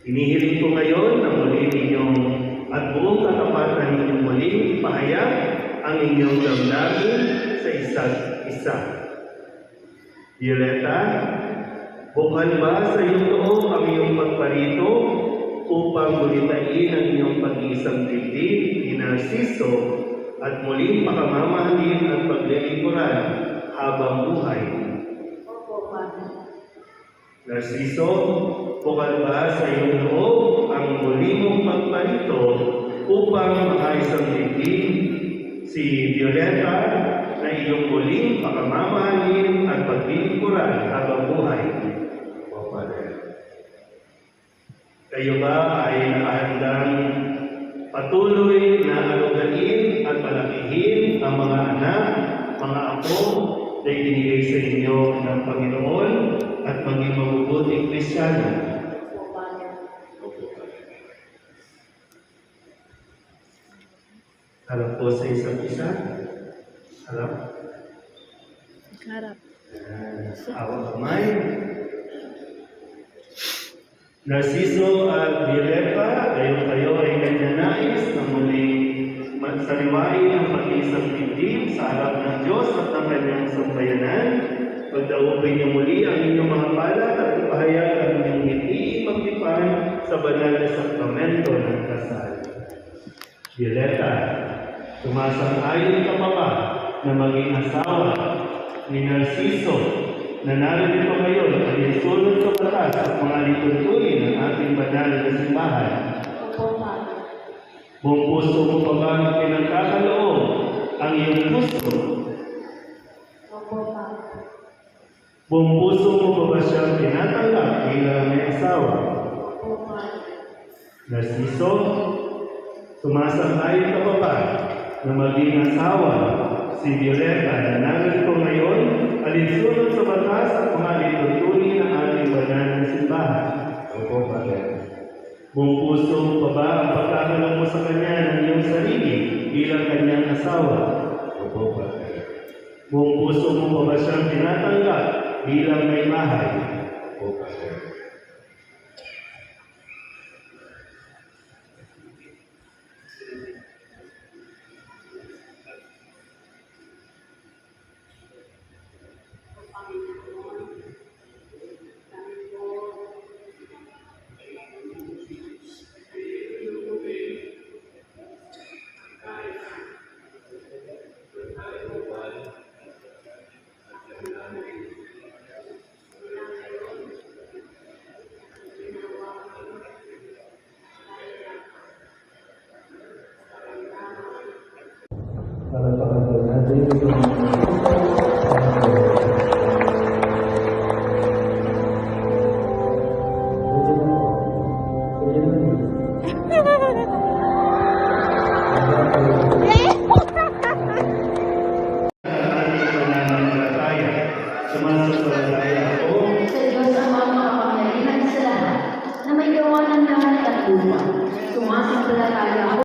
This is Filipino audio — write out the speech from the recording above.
Hinihiling ko ngayon na muli ninyong at buong katapatan ninyong muling ipahayag ang inyong damdamin sa isa't isa. Violeta, bukal ba sa iyong loob ang iyong pagparito upang gulitain ang iyong pag-iisang dibdib ni Narciso at muling pakamamahalin at paglilingkuran habang buhay? Opo, Padre. Narciso, bukal ba sa iyong loob ang muli mong pagparito upang makaisang dibdib si Violeta na iyong muling pakamamahalin at paglilingkuran habang buhay? O Padre. Kayo ba ay nakahandang patuloy na alugain at palakihin ang mga anak, mga apo na ibinigay sa inyo ng Panginoon at maging mabubuting Kristiyano? Opo, Padre. Harap po sa isa't isa. Harap. Harap. Hawak kamay. Narciso at Violeta, kayo ay kanya-nais na muling sariwain ang pag-iisang dibdib sa harap ng Diyos at ng kanyang sambayanan. Pagdaupin niyo muli ang inyong mga palad at ipahayag ang inyong ngiti magtipan sa banal na sakramento ng kasal. Violeta, sumasang-ayon ka pa ba na maging asawa ni Narciso na narinig pa ngayon ay isulod sa batas at mga liturturin ng ating banal na simbahan? Opo, Padre. Buong puso mo pa ba ang pinagkakaloob ang iyong puso? Opo, Padre. Buong puso mo pa ba siyang tinatanggap bilang may asawa? Opo, Padre. Narciso, sumasang-ayon ka pa ba na maging asawa si Violeta na narinig ko ngayon alinsunod sa batas at mga liturturin ng ating banal na simbahan? Opo, Padre. Buong puso mo pa ba ang pagkakaloob mo sa kanya ng iyong sarili bilang kanyang asawa? Opo, Padre. Buong puso mo pa ba siyang tinatanggap bilang may bahay? Opo, Padre. Palakpakan po natin itong sumasasalat